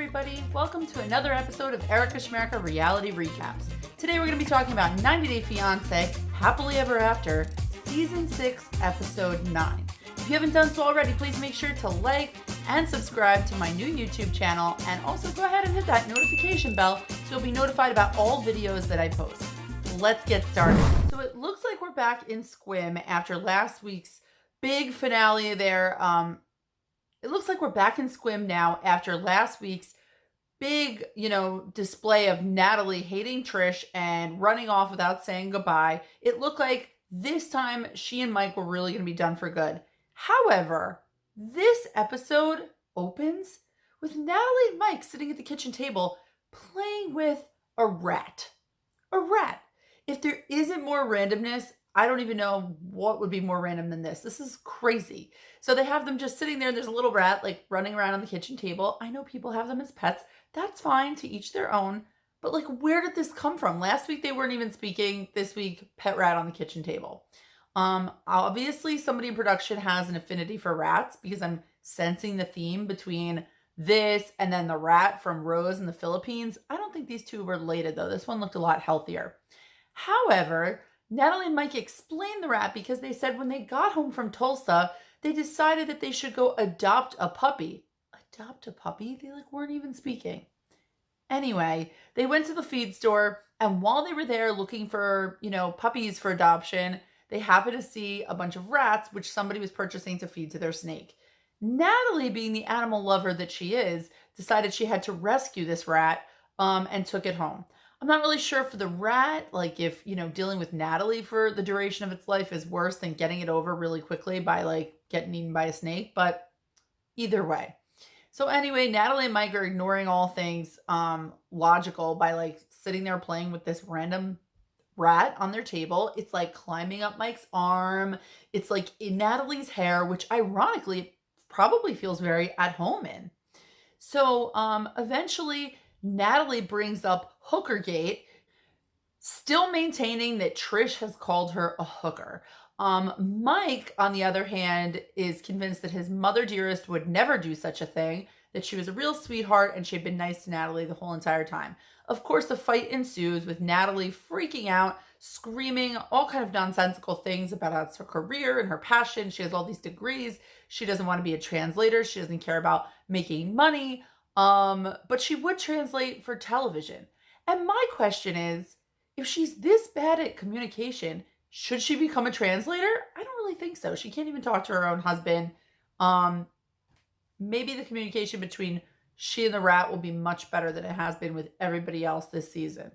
everybody. Welcome to another episode of Erica Schmerka Reality Recaps. Today we're going to be talking about 90 Day Fiancé, Happily Ever After, Season 6, Episode 9. If you haven't done so already, please make sure to like and subscribe to my new YouTube channel, and also go ahead and hit that notification bell so you'll be notified about all videos that I post. Let's get started. So it looks like we're back in Squim after last week's big finale there. It looks like we're back in Squim now after last week's big, display of Natalie hating Trish and running off without saying goodbye. It looked like this time she and Mike were really going to be done for good. However, this episode opens with Natalie and Mike sitting at the kitchen table playing with a rat. A rat. If there isn't more randomness, I don't even know what would be more random than this. This is crazy. So they have them just sitting there. There's a little rat like running around on the kitchen table. I know people have them as pets. That's fine, to each their own. But like, where did this come from? Last week they weren't even speaking. This week, pet rat on the kitchen table. Obviously somebody in production has an affinity for rats because I'm sensing the theme between this and then the rat from Rose in the Philippines. I don't think these two were related though. This one looked a lot healthier. However, Natalie and Mike explained the rat because they said when they got home from Tulsa, they decided that they should go adopt a puppy. Adopt a puppy? They weren't even speaking. Anyway, they went to the feed store, and while they were there looking for, puppies for adoption, they happened to see a bunch of rats, which somebody was purchasing to feed to their snake. Natalie, being the animal lover that she is, decided she had to rescue this rat, and took it home. I'm not really sure for the rat, if, dealing with Natalie for the duration of its life is worse than getting it over really quickly by getting eaten by a snake, but either way. So anyway, Natalie and Mike are ignoring all things logical by sitting there playing with this random rat on their table. It's climbing up Mike's arm. It's in Natalie's hair, which ironically probably feels very at home in. So eventually Natalie brings up Hookergate, still maintaining that Trish has called her a hooker. Mike, on the other hand, is convinced that his mother dearest would never do such a thing, that she was a real sweetheart and she had been nice to Natalie the whole entire time. Of course, a fight ensues with Natalie freaking out, screaming all kind of nonsensical things about her career and her passion. She has all these degrees. She doesn't want to be a translator. She doesn't care about making money. But she would translate for television. And my question is, if she's this bad at communication, should she become a translator? I don't really think so. She can't even talk to her own husband. Maybe the communication between she and the rat will be much better than it has been with everybody else this season.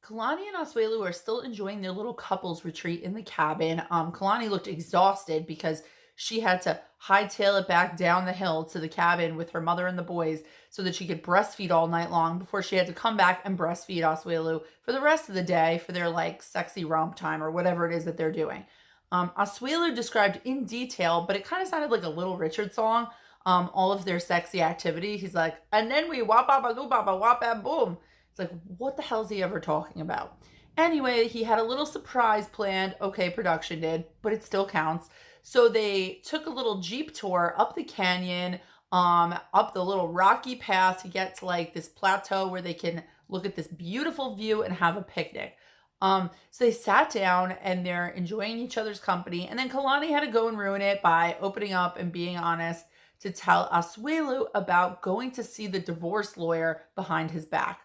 Kalani and Asuelu are still enjoying their little couples retreat in the cabin. Kalani looked exhausted because she had to hightail it back down the hill to the cabin with her mother and the boys so that she could breastfeed all night long before she had to come back and breastfeed Asuelu for the rest of the day for their sexy romp time or whatever it is that they're doing. Asuelu described in detail, but it kind of sounded like a Little Richard song, all of their sexy activity. He's like, and then we wap ba doo ba ba wap ba boom. It's what the hell is he ever talking about? Anyway, he had a little surprise planned. Okay, production did, but it still counts. So they took a little Jeep tour up the canyon, up the little rocky path to get to this plateau where they can look at this beautiful view and have a picnic. So they sat down and they're enjoying each other's company. And then Kalani had to go and ruin it by opening up and being honest to tell Asuelu about going to see the divorce lawyer behind his back.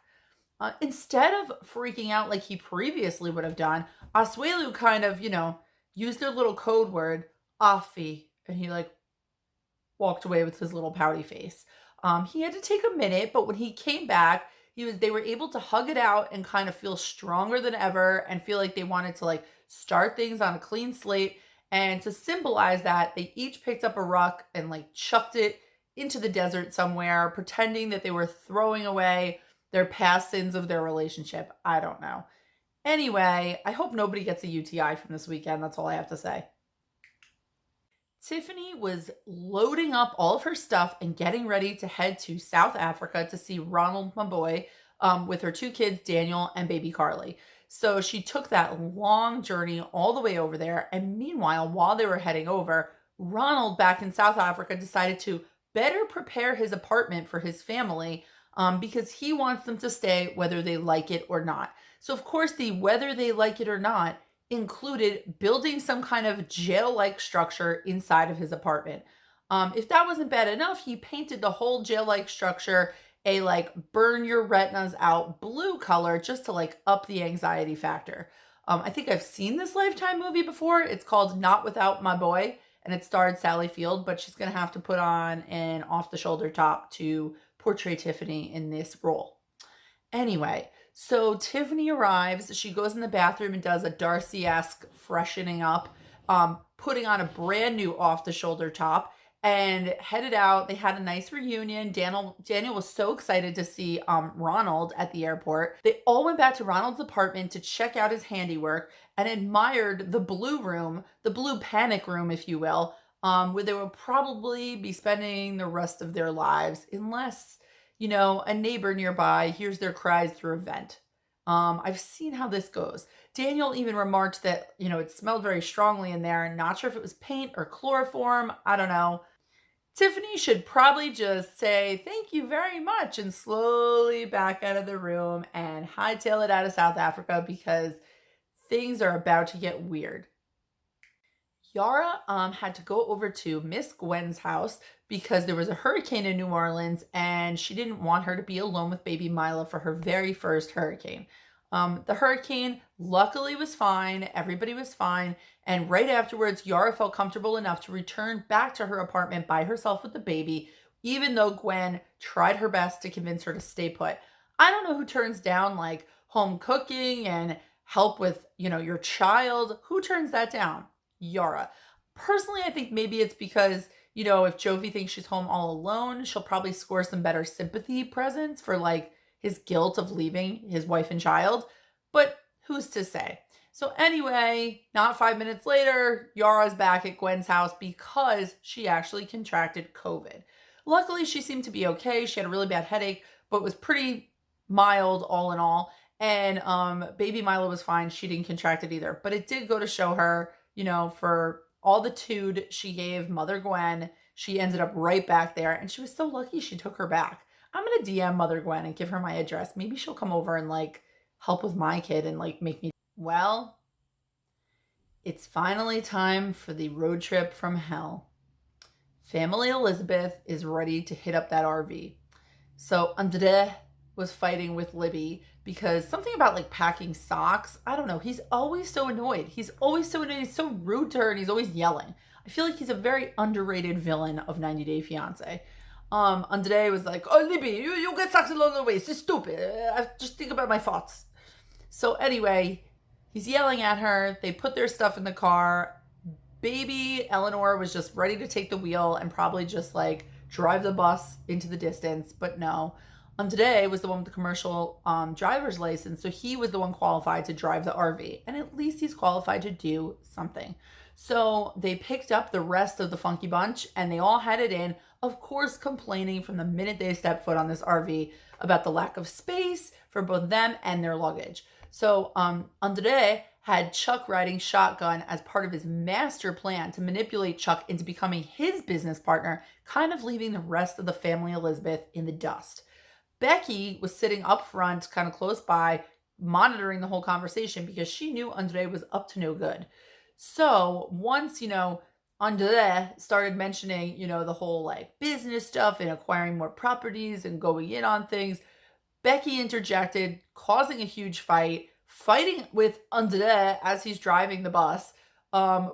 Instead of freaking out like he previously would have done, Asuelu kind of, used their little code word, Afi, and he walked away with his little pouty face. He had to take a minute, but when he came back, they were able to hug it out and kind of feel stronger than ever and feel like they wanted to start things on a clean slate. And to symbolize that, they each picked up a rock and chucked it into the desert somewhere, pretending that they were throwing away their past sins of their relationship. I don't know. Anyway, I hope nobody gets a UTI from this weekend. That's all I have to say. Tiffany was loading up all of her stuff and getting ready to head to South Africa to see Ronald, my boy, with her two kids, Daniel and baby Carly. So she took that long journey all the way over there. And meanwhile, while they were heading over, Ronald back in South Africa decided to better prepare his apartment for his family because he wants them to stay whether they like it or not. So, of course, the whether they like it or not included building some kind of jail like structure inside of his apartment. If that wasn't bad enough, he painted the whole jail like structure a like burn your retinas out blue color just to like up the anxiety factor. I think I've seen this Lifetime movie before. It's called Not Without My Boy, and it starred Sally Field, but she's going to have to put on an off the shoulder top to portray Tiffany in this role. Anyway, so Tiffany arrives. She goes in the bathroom and does a Darcy-esque freshening up, putting on a brand new off the shoulder top and headed out. They had a nice reunion. Daniel was so excited to see Ronald at the airport. They all went back to Ronald's apartment to check out his handiwork and admired the blue room, the blue panic room, if you will, where they will probably be spending the rest of their lives unless, a neighbor nearby hears their cries through a vent. I've seen how this goes. Daniel even remarked that, it smelled very strongly in there. Not sure if it was paint or chloroform. I don't know. Tiffany should probably just say thank you very much and slowly back out of the room and hightail it out of South Africa because things are about to get weird. Yara had to go over to Miss Gwen's house because there was a hurricane in New Orleans and she didn't want her to be alone with baby Mila for her very first hurricane. The hurricane luckily was fine. Everybody was fine. And right afterwards, Yara felt comfortable enough to return back to her apartment by herself with the baby, even though Gwen tried her best to convince her to stay put. I don't know who turns down like home cooking and help with, your child. Who turns that down? Yara. Personally, I think maybe it's because, if Jovi thinks she's home all alone, she'll probably score some better sympathy presents for like his guilt of leaving his wife and child. But who's to say? So anyway, not 5 minutes later, Yara's back at Gwen's house because she actually contracted COVID. Luckily, she seemed to be okay. She had a really bad headache, but was pretty mild all in all. And baby Mila was fine. She didn't contract it either. But it did go to show her, for all the tood she gave Mother Gwen, she ended up right back there. And she was so lucky she took her back. I'm going to DM Mother Gwen and give her my address. Maybe she'll come over and like help with my kid and like make me. Well, it's finally time for the road trip from hell. Family Elizabeth is ready to hit up that RV. So Andre was fighting with Libby because something about like packing socks. I don't know. He's always so annoyed. He's so rude to her and he's always yelling. I feel like he's a very underrated villain of 90 Day Fiancé. Andre was like, oh, Libby, you get socks along the way. It's stupid. I just think about my thoughts. So anyway, he's yelling at her. They put their stuff in the car. Baby Eleanor was just ready to take the wheel and probably just like drive the bus into the distance. But no. Today was the one with the commercial driver's license. So he was the one qualified to drive the RV. And at least he's qualified to do something. So they picked up the rest of the Funky Bunch and they all headed in, of course, complaining from the minute they stepped foot on this RV about the lack of space for both them and their luggage. So Andre had Chuck riding shotgun as part of his master plan to manipulate Chuck into becoming his business partner, kind of leaving the rest of the family Elizabeth in the dust. Becky was sitting up front, kind of close by, monitoring the whole conversation because she knew Andre was up to no good. So once, Andre started mentioning, the whole like business stuff and acquiring more properties and going in on things, Becky interjected, causing a huge fight, fighting with Andre as he's driving the bus,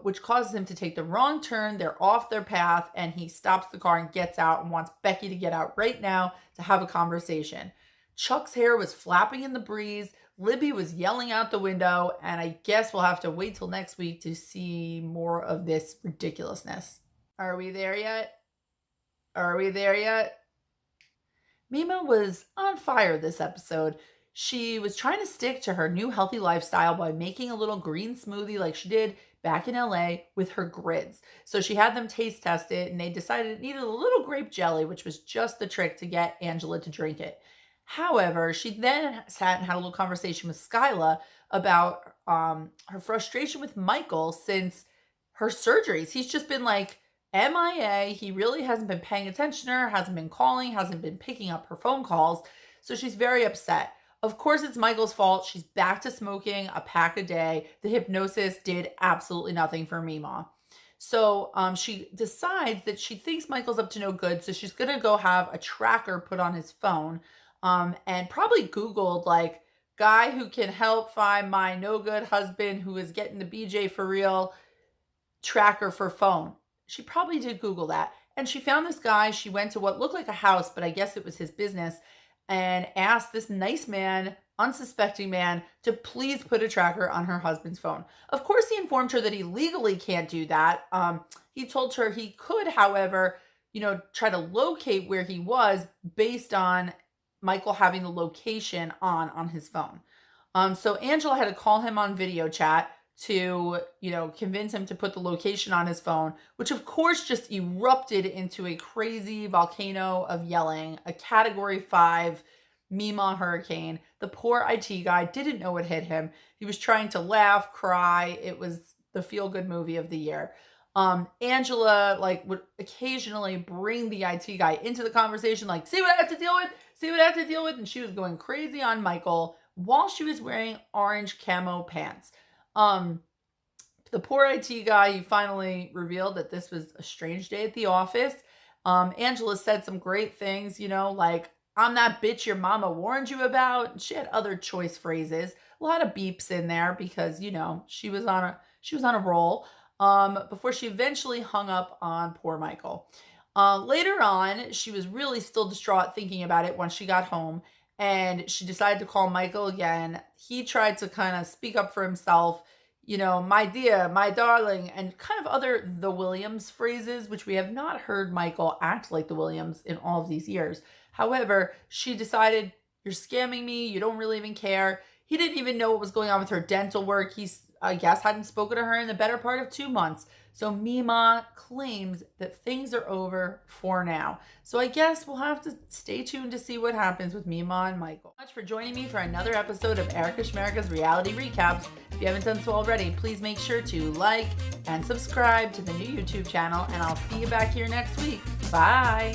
which causes him to take the wrong turn. They're off their path and he stops the car and gets out and wants Becky to get out right now to have a conversation. Chuck's hair was flapping in the breeze. Libby was yelling out the window, and I guess we'll have to wait till next week to see more of this ridiculousness. Are we there yet? Mima was on fire this episode. She was trying to stick to her new healthy lifestyle by making a little green smoothie like she did back in LA with her grids. So she had them taste test it and they decided it needed a little grape jelly, which was just the trick to get Angela to drink it. However, she then sat and had a little conversation with Skyla about her frustration with Michael since her surgeries. He's just been like MIA. He really hasn't been paying attention to her, hasn't been calling, hasn't been picking up her phone calls. So she's very upset. Of course, it's Michael's fault. She's back to smoking a pack a day. The hypnosis did absolutely nothing for Mima. So she decides that she thinks Michael's up to no good. So she's going to go have a tracker put on his phone, and probably Googled like guy who can help find my no good husband who is getting the BJ for real tracker for phone. She probably did Google that. And she found this guy. She went to what looked like a house, but I guess it was his business, and asked this nice man, unsuspecting man, to please put a tracker on her husband's phone. Of course, he informed her that he legally can't do that. He told her he could, however, try to locate where he was based on Michael having the location on his phone. So Angela had to call him on video chat to, convince him to put the location on his phone, which of course just erupted into a crazy volcano of yelling, a Category 5 Mima hurricane. The poor IT guy didn't know what hit him. He was trying to laugh, cry. It was the feel-good movie of the year. Angela would occasionally bring the IT guy into the conversation, like, see what I have to deal with? See what I have to deal with? And she was going crazy on Michael while she was wearing orange camo pants. The poor IT guy, he finally revealed that this was a strange day at the office. Angela said some great things, like, I'm that bitch your mama warned you about. She had other choice phrases, a lot of beeps in there because, she was on a roll. Before she eventually hung up on poor Michael. Later on, she was really still distraught thinking about it once she got home, and she decided to call Michael again. He tried to kind of speak up for himself, my dear, my darling, and kind of other the Williams phrases, which we have not heard Michael act like the Williams in all of these years. However, she decided, you're scamming me. You don't really even care. He didn't even know what was going on with her dental work. I guess, hadn't spoken to her in the better part of 2 months. So Mima claims that things are over for now. So I guess we'll have to stay tuned to see what happens with Mima and Michael. Thank you so much for joining me for another episode of Erica Schmerica's Reality Recaps. If you haven't done so already, please make sure to like and subscribe to the new YouTube channel, and I'll see you back here next week. Bye.